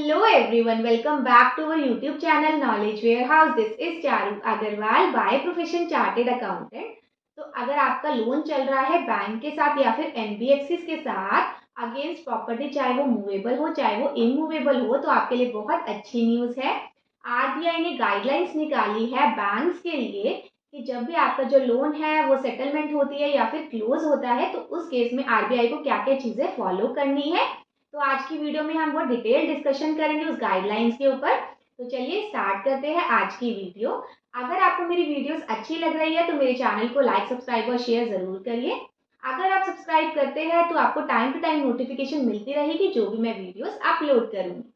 Hello everyone, welcome back to our YouTube channel Knowledge Warehouse. This is Charu Agarwal by profession Chartered Accountant. तो अगर आपका loan चल रहा है bank के साथ या फिर एनबीएफसी के साथ अगेंस्ट प्रॉपर्टी, चाहे वो मूवेबल हो चाहे वो इमूवेबल हो, तो आपके लिए बहुत अच्छी न्यूज़ है। आरबीआई ने गाइडलाइंस निकाली है बैंक्स के लिए कि जब भी आपका जो लोन है वो सेटलमेंट होती है या फिर क्लोज होता है, तो उस केस में आरबीआई को क्या क्या चीज़ें फॉलो करनी है। तो आज की वीडियो में हम वो डिटेल डिस्कशन करेंगे उस गाइडलाइंस के ऊपर। तो चलिए स्टार्ट करते हैं आज की वीडियो। अगर आपको मेरी वीडियोस अच्छी लग रही है तो मेरे चैनल को लाइक, सब्सक्राइब और शेयर जरूर करिए। अगर आप सब्सक्राइब करते हैं तो आपको टाइम टू टाइम नोटिफिकेशन मिलती रहेगी जो भी मैं वीडियोस अपलोड करूंगी।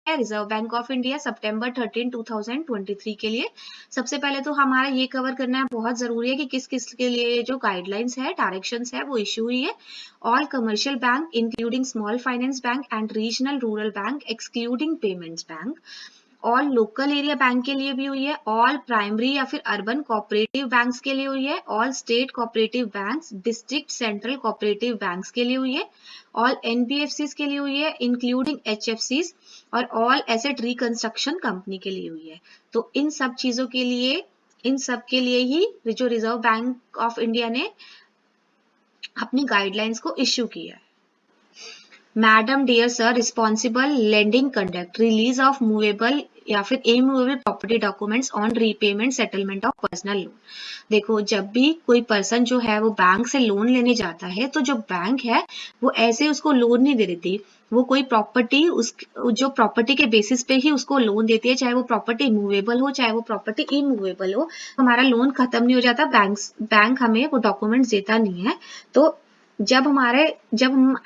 रिजर्व बैंक ऑफ इंडिया सितंबर 13, 2023 के लिए सबसे पहले तो हमारा ये कवर करना है, बहुत जरूरी है कि किस किस के लिए जो गाइडलाइंस है, डायरेक्शंस है वो इशू हुई है। All commercial bank including small finance bank and regional rural bank excluding payments bank. All local area bank के लिए भी हुई है। ऑल प्राइमरी या फिर अर्बन कोऑपरेटिव बैंक्स के लिए हुई है। All state cooperative banks, district central cooperative banks के लिए हुई है। ऑल एनबीएफसीज के लिए हुई है इंक्लूडिंग एचएफसीज, और ऑल एसेट रिकंस्ट्रक्शन कंपनी के लिए हुई है। तो इन सब चीजों के लिए, इन सब के लिए ही जो रिजर्व बैंक ऑफ इंडिया ने अपनी गाइडलाइंस को इश्यू किया है। Madam dear sir, responsible lending conduct release of movable या फिर immovable property documents on repayment settlement of personal loan. देखो, जब भी कोई पर्सन जो है वो बैंक से लोन लेने जाता है तो जो बैंक है वो ऐसे उसको लोन नहीं दे देती, वो कोई प्रॉपर्टी, उस जो प्रॉपर्टी के बेसिस पे ही उसको लोन देती है, चाहे वो प्रॉपर्टी मूवेबल हो चाहे वो प्रॉपर्टी इमूवेबल हो। हमारा लोन खत्म नहीं हो जाता, बैंक हमें वो डॉक्यूमेंट्स देता नहीं है। तो जब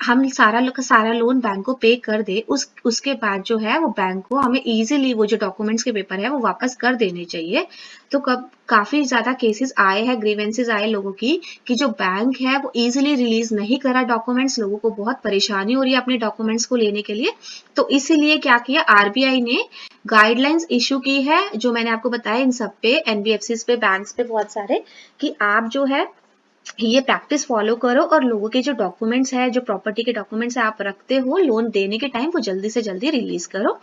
हम सारा लोन बैंक को पे कर दे, उसके बाद जो है वो बैंक को हमें इजीली वो जो डॉक्यूमेंट्स के पेपर है वो वापस कर देने चाहिए। तो काफी ज्यादा केसेस आए हैं, ग्रीवेंसेस आए लोगों की कि जो बैंक है वो इजीली रिलीज नहीं करा डॉक्यूमेंट्स, लोगों को बहुत परेशानी हो रही है अपने डॉक्यूमेंट्स को लेने के लिए। तो इसीलिए क्या किया, आरबीआई ने गाइडलाइंस इशू की है, जो मैंने आपको बताया इन सब पे, एनबीएफसी पे, बैंक्स पे, बहुत सारे, कि आप जो है ये प्रैक्टिस फॉलो करो और लोगों के जो डॉक्यूमेंट्स है, जो प्रॉपर्टी के डॉक्यूमेंट्स आप रखते हो लोन देने के टाइम, वो जल्दी से जल्दी रिलीज करो।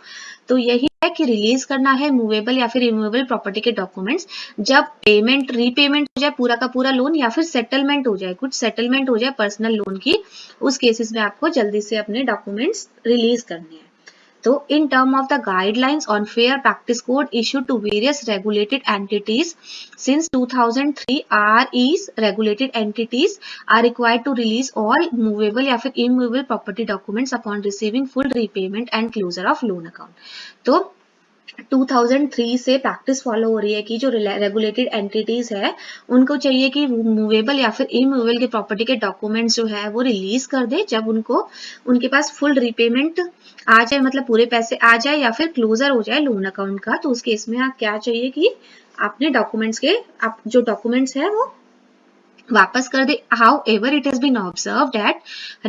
तो यही है कि रिलीज करना है मूवेबल या फिर इमूवेबल प्रॉपर्टी के डॉक्यूमेंट्स जब पेमेंट, रीपेमेंट हो जाए पूरा का पूरा लोन, या फिर सेटलमेंट हो जाए, कुछ सेटलमेंट हो जाए पर्सनल लोन की, उस केसेस में आपको जल्दी से अपने डॉक्यूमेंट्स रिलीज करने हैं। So, in term of the guidelines on fair practice code issued to various regulated entities since 2003, RE's regulated entities are required to release all movable या फिर immovable property documents upon receiving full repayment and closure of loan account. तो 2003 से practice follow हो रही है कि जो regulated entities है उनको चाहिए कि मूवेबल या फिर इमूवेबल की प्रॉपर्टी के डॉक्यूमेंट्स जो है वो रिलीज कर दे जब उनके पास फुल रिपेमेंट आ जाए, मतलब पूरे पैसे आ जाए या फिर क्लोजर हो जाए लोन अकाउंट का। तो उस केस में आप क्या चाहिए कि आपने डॉक्यूमेंट्स के, आप जो डॉक्यूमेंट्स है वो वापस कर दे। However, it has been observed that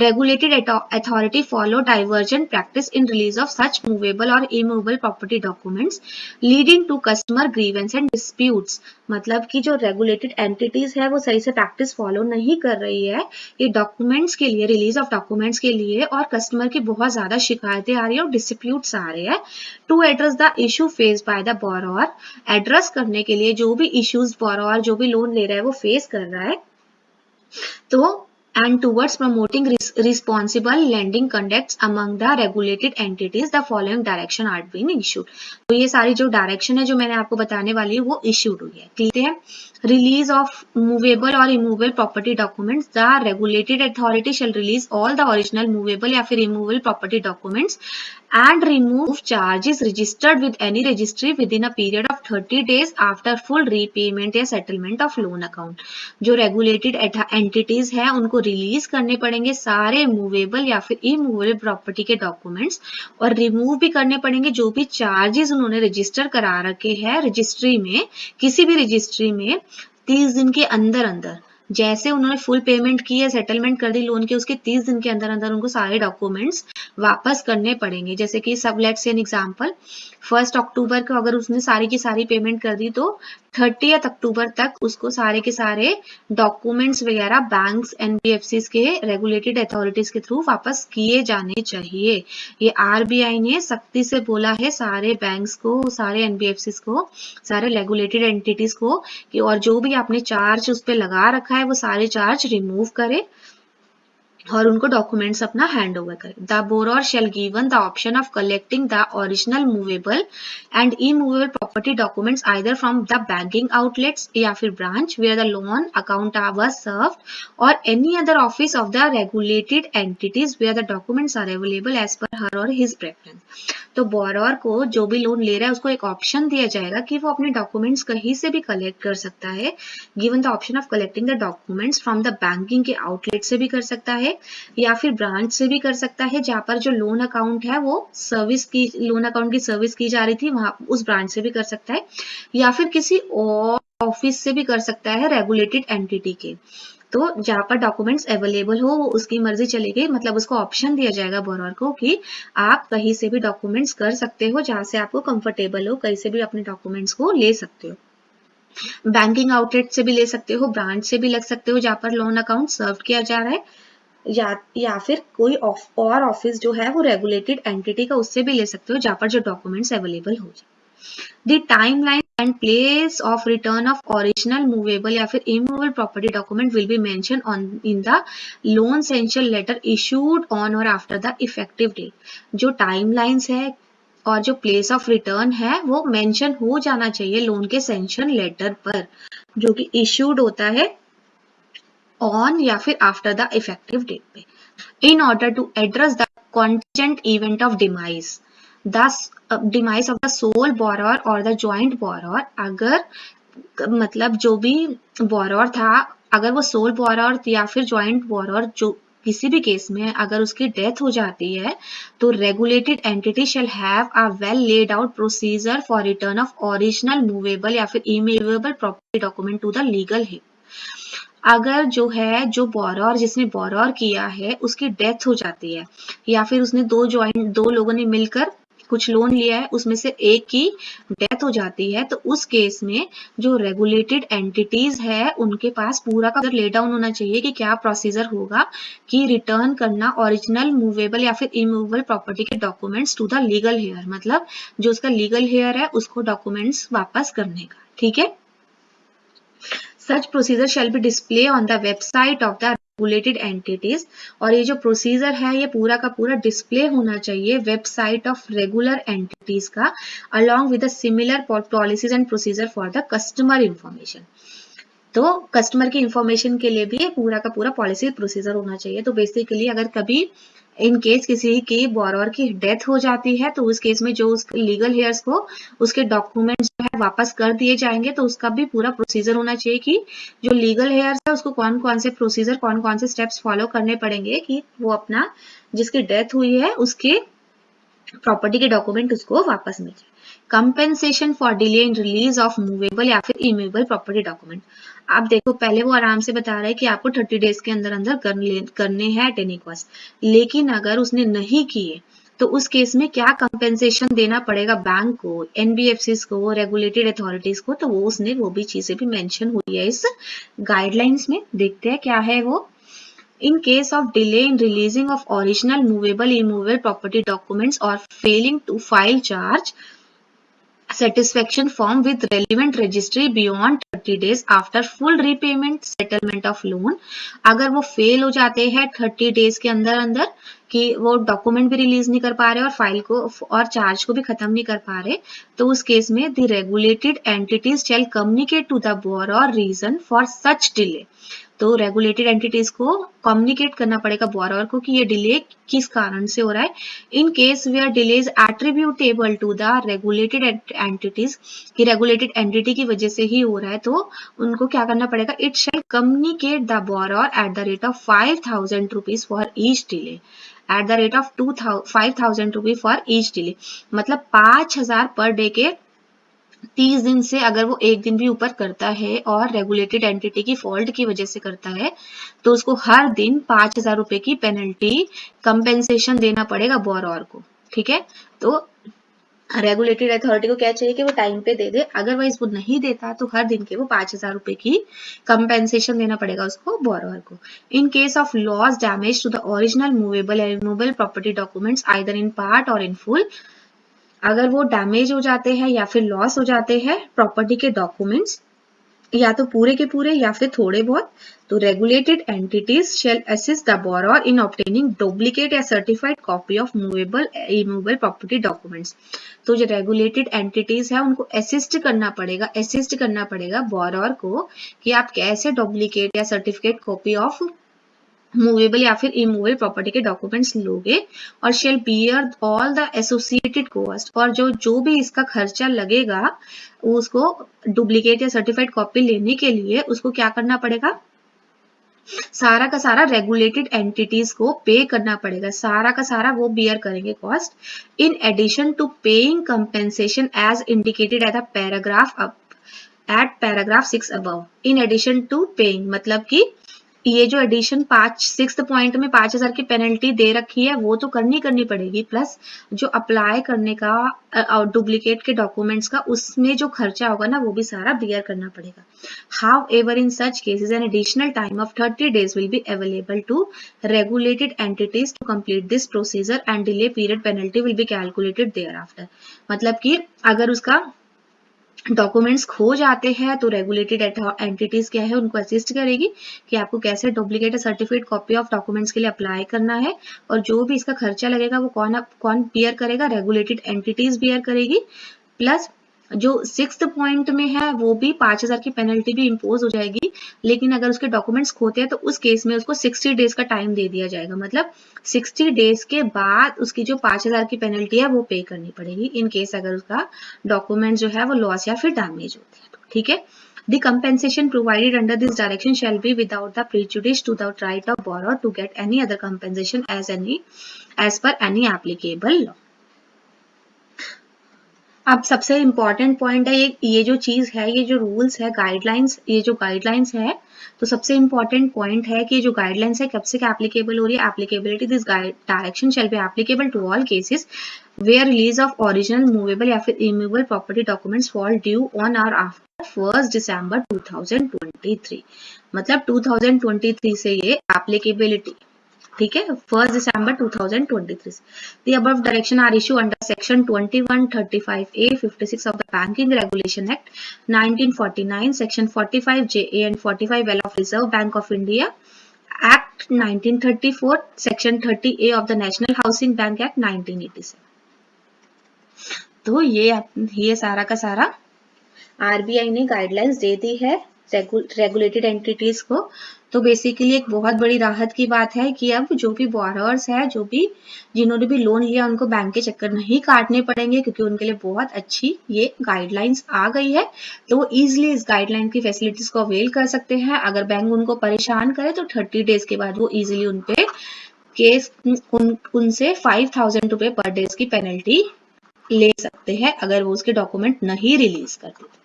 regulated authority follow divergent practice in release of such movable or immovable property documents, leading to customer grievance and disputes. मतलब कि जो regulated entities है वो सही से practice follow नहीं कर रही है ये डॉक्यूमेंट्स के लिए, रिलीज ऑफ डॉक्यूमेंट्स के लिए, और कस्टमर की बहुत ज्यादा शिकायतें आ रही है और डिस्प्यूट्स आ रहे हैं। To address the issue face by the borrower, address करने के लिए जो भी इश्यूज बोरोअर, जो भी लोन ले रहा है वो फेस कर रहा है, तो and towards promoting responsible lending conducts among the regulated entities, the following direction are being issued. तो ये सारी जो डायरेक्शन है जो मैंने आपको बताने वाली है वो इश्यूड हुई है। क्लियर है? रिलीज ऑफ मूवेबल और immovable property documents, the regulated authority shell release all the original movable या फिर immovable property documents and remove charges registered with any registry within a period of 30 days after full repayment या settlement of loan account. जो regulated entities है उनको release करने पड़ेंगे सारे movable या फिर इमूवेबल प्रॉपर्टी के डॉक्यूमेंट्स, और रिमूव भी करने पड़ेंगे जो भी चार्जेस उन्होंने रजिस्टर करा रखे हैं रजिस्ट्री में, किसी भी रजिस्ट्री में 30 दिन के अंदर अंदर, जैसे उन्होंने फुल पेमेंट की है, सेटलमेंट कर दी लोन के, उसके 30 दिन के अंदर अंदर उनको सारे डॉक्यूमेंट्स वापस करने पड़ेंगे। जैसे कि सब लेट्स से एन एग्जांपल 1 अक्टूबर को अगर उसने सारी की सारी पेमेंट कर दी तो 30 अक्टूबर तक उसको सारे के सारे डॉक्यूमेंट्स वगैरह बैंक्स एनबीएफसी के रेगुलेटेड अथॉरिटीज के थ्रू वापस किए जाने चाहिए। ये आरबीआई ने सख्ती से बोला है सारे बैंक्स को, सारे एनबीएफसी को, सारे रेगुलेटेड एंटिटीज को कि और जो भी आपने चार्ज उस पर लगा रखा है वो सारे चार्ज रिमूव करे और उनको डॉक्यूमेंट्स अपना हैंड ओवर करें। The borrower shall given the option of collecting the original movable and immovable property documents either from the banking outlets या फिर branch where the loan account was served और any other office of the regulated entities where the documents are available as per हर और his preference. तो borrower को जो भी loan ले रहा है उसको एक ऑप्शन दिया जाएगा कि वो अपने डॉक्यूमेंट्स कहीं से भी कलेक्ट कर सकता है। Given the option of collecting the documents from the banking के आउटलेट से भी कर सकता है या फिर ब्रांच से भी कर सकता है, जहां पर जो लोन अकाउंट है वो सर्विस की, लोन अकाउंट की सर्विस की जा रही थी वहां उस ब्रांच से भी कर सकता है, या फिर किसी और ऑफिस से भी कर सकता है रेगुलेटेड एंटिटी के। तो जहां पर डॉक्यूमेंट्स अवेलेबल हो वो उसकी मर्जी चलेगी, मतलब उसको ऑप्शन दिया जाएगा बोरोअर को कि आप कहीं से भी डॉक्यूमेंट्स कर सकते हो, जहां से आपको कंफर्टेबल हो, कहीं से भी अपने डॉक्यूमेंट्स को ले सकते हो। बैंकिंग आउटलेट से भी ले सकते हो, ब्रांच से भी लग सकते हो जहां पर लोन अकाउंट सर्व किया जा रहा है, या फिर कोई और ऑफिस जो है वो रेगुलेटेड एंटिटी का उससे भी ले सकते हो जहां पर जो डॉक्यूमेंट्स अवेलेबल हो जाए। The timeline and place of return of original movable या फिर immovable property document will be mention on in the loan sanction letter issued on or after the effective date. जो टाइमलाइंस है और जो place of return है वो mention हो जाना चाहिए लोन के सेंशन लेटर पर, जो कि इशूड होता है ऑन या फिर आफ्टर द इफेक्टिव डेट पे। In order to address the contingent event of demise, thus demise of the sole borrower or the joint borrower, अगर मतलब जो भी borrower था, अगर वो sole borrower या फिर joint borrower जो किसी भी केस में अगर उसकी डेथ हो जाती है तो regulated entity shall have a well laid out procedure for return of original movable या फिर immovable property document to the legal heir। अगर जो है जो बोरोअर जिसने बोरोअर किया है उसकी डेथ हो जाती है या फिर उसने दो लोगों ने मिलकर कुछ लोन लिया है उसमें से एक की डेथ हो जाती है, तो उस केस में जो रेगुलेटेड एंटिटीज है उनके पास पूरा का ले डाउन होना चाहिए कि क्या प्रोसीजर होगा कि रिटर्न करना ओरिजिनल मूवेबल या फिर इमूवेबल प्रॉपर्टी के documents to the legal heir, मतलब जो उसका लीगल हेयर है उसको डॉक्यूमेंट्स वापस करने का। ठीक है, Such procedure shall be displayed on the website of the regulated entities। और ये जो प्रोसीजर है ये पूरा का पूरा डिस्प्ले होना चाहिए वेबसाइट ऑफ रेगुलर एंटिटीज का, along with the similar policies and procedure for the customer information। तो कस्टमर की इंफॉर्मेशन के लिए भी पूरा का पूरा पॉलिसी प्रोसीजर होना चाहिए। तो बेसिकली अगर कभी इन केस किसी की बोरोअर की डेथ हो जाती है तो उस केस में जो उस लीगल हेयर्स को उसके डॉक्यूमेंट्स जो है वापस कर दिए जाएंगे, तो उसका भी पूरा प्रोसीजर होना चाहिए कि जो लीगल हेयर्स है उसको कौन कौन से प्रोसीजर, कौन कौन से स्टेप्स फॉलो करने पड़ेंगे कि वो अपना जिसकी डेथ हुई है उसके प्रॉपर्टी के डॉक्यूमेंट उसको वापस मिल जाए। Compensation for delay in release of movable या फिर इमूवेबल प्रॉपर्टी डॉक्यूमेंट। आप देखो पहले वो आराम से बता रहा है कि आपको 30 डेज के अंदर अंदर करने हैं एट एनी कॉस्ट, लेकिन अगर उसने नहीं किए तो उस केस में क्या कंपेंसेशन देना पड़ेगा बैंक को, एनबीएफसी को, रेगुलेटेड अथॉरिटीज को, तो वो भी चीजें भी मेंशन हुई है इस गाइडलाइंस में। देखते हैं क्या है वो। In case of delay in releasing of original movable immovable property documents or failing to file charge satisfaction form with relevant registry beyond 30 days after full repayment settlement of loan, अगर वो fail हो जाते हैं 30 days के अंदर अंदर कि वो डॉक्यूमेंट भी रिलीज नहीं कर पा रहे और फाइल को और चार्ज को भी खत्म नहीं कर पा रहे, तो उस केस में the regulated entities shall communicate to the borrower reason for such delay. तो रेगुलेटेड एंटिटीज को कम्युनिकेट करना पड़ेगा बोरोअर को कि ये डिले किस कारण से हो रहा है। In case where delay is attributable to the regulated entities, कि रेगुलेटेड एंटिटी की वजह से ही हो रहा है, तो उनको क्या करना पड़ेगा, it shall communicate the borrower at the rate of 5,000 rupees for each delay, at the rate of 5,000 rupees for each delay, मतलब 5,000 पर डे के 30 दिन से अगर वो एक दिन भी ऊपर करता है और रेगुलेटेड एंटिटी की फॉल्ट की वजह से करता है तो उसको हर दिन 5,000 रुपए की पेनल्टी कंपेंसेशन देना पड़ेगा बोरोअर को। ठीक है, तो रेगुलेटेड अथॉरिटी को क्या चाहिए कि वो टाइम पे दे दे, अदरवाइज वो नहीं देता तो हर दिन के वो 5,000 रुपए की कंपेंसेशन देना पड़ेगा उसको बोरोअर को। In case of loss damage to the original movable and immovable property documents either in part or in full, अगर वो डैमेज हो जाते हैं या फिर लॉस हो जाते हैं प्रॉपर्टी के डॉक्यूमेंट्स या तो पूरे के पूरे या फिर थोड़े बहुत, तो regulated entities shall assist the borrower in obtaining duplicate या certified copy of movable immovable property documents. तो जो रेगुलेटेड एंटिटीज है उनको असिस्ट करना पड़ेगा बोरोअर को कि आप कैसे डुप्लीकेट या सर्टिफिकेट कॉपी ऑफ मूवेबल या फिर इमूवेबल प्रॉपर्टी के डॉक्यूमेंट्स लोगे, और shall bear all the associated cost, और जो भी इसका खर्चा लगेगा उसको डुप्लीकेट या सर्टिफाइड कॉपी लेने के लिए उसको क्या करना पड़ेगा, सारा का सारा रेगुलेटेड एंटिटीज को पे करना पड़ेगा, सारा का सारा वो बियर करेंगे cost. In addition to paying compensation as indicated at the paragraph 6 above. In addition to paying मतलब कि ये जो एडिशन 6th पॉइंट में 5,000 की पेनल्टी दे रखी है वो तो करनी पड़ेगी, प्लस जो अप्लाई करने का डुप्लीकेट के डॉक्यूमेंट्स का उसमें जो खर्चा होगा ना वो भी सारा बियर करना पड़ेगा। However, in such cases an additional time of 30 days will be available to regulated entities to complete this procedure and delay period penalty will be calculated thereafter। मतलब कि अगर उसका डॉक्यूमेंट्स खो जाते हैं तो रेगुलेटेड एंटिटीज क्या है उनको असिस्ट करेगी कि आपको कैसे duplicate certificate copy of documents के लिए अप्लाई करना है, और जो भी इसका खर्चा लगेगा वो कौन बियर करेगा, रेगुलेटेड एंटिटीज बियर करेगी। प्लस जो 6th पॉइंट में है वो भी 5,000 की पेनल्टी भी इम्पोज हो जाएगी, लेकिन अगर उसके डॉक्यूमेंट्स खोते हैं तो उस केस में उसको 60 डेज का टाइम दे दिया जाएगा, मतलब 60 डेज के बाद उसकी जो 5,000 की पेनल्टी है वो पे करनी पड़ेगी इन केस अगर उसका डॉक्यूमेंट जो है वो लॉस या फिर डैमेज होते हैं। ठीक है, The compensation provided under this direction shall be without the prejudice to the right of borrower to get any other compensation as per any applicable law। अब सबसे इम्पॉर्टेंट पॉइंट है ये जो चीज है, ये जो रूल्स है गाइडलाइंस, ये जो गाइडलाइंस है तो सबसे इम्पॉर्टेंट पॉइंट है कि जो गाइडलाइंस है कब से एप्लीकेबल हो रही है। Applicability this direction shall be applicable to all cases where release of original movable या फिर immovable property documents fall due on or after 1 December 2023। मतलब 2023 से ये एप्लीकेबिलिटी, ठीक है, 1 December 2023। The above direction are issued under section 2135A 56 of the Banking Regulation Act 1949, section 45JA and 45L of Reserve Bank of India Act 1934, section 30A of the National Housing Bank Act 1987। तो ये सारा का सारा RBI ने guidelines दे दी है regulated entities को। तो basically एक बहुत बड़ी राहत की बात है कि अब जो भी बोरोअर्स है, जिन्होंने भी लोन लिया उनको बैंक के चक्कर नहीं काटने पड़ेंगे, क्योंकि उनके लिए बहुत अच्छी ये गाइडलाइंस आ गई है। तो वो इजिली इस गाइडलाइन की फैसिलिटीज को अवेल कर सकते हैं। अगर बैंक उनको परेशान करे तो 30 डेज के बाद वो इजिली उनपे केस उनसे 5,000 रुपए पर डेज की पेनल्टी ले सकते हैं अगर वो उसके डॉक्यूमेंट नहीं रिलीज करते।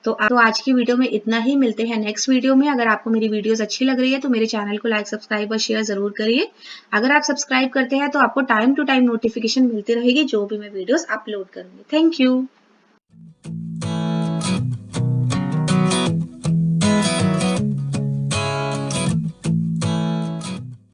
तो आज की वीडियो में इतना ही, मिलते हैं नेक्स्ट वीडियो में। अगर आपको मेरी वीडियोस अच्छी लग रही है तो मेरे चैनल को लाइक, सब्सक्राइब और शेयर जरूर करिए। अगर आप सब्सक्राइब करते हैं तो आपको टाइम टू टाइम नोटिफिकेशन मिलती रहेगी जो भी मैं वीडियोस अपलोड करूंगी। Thank you.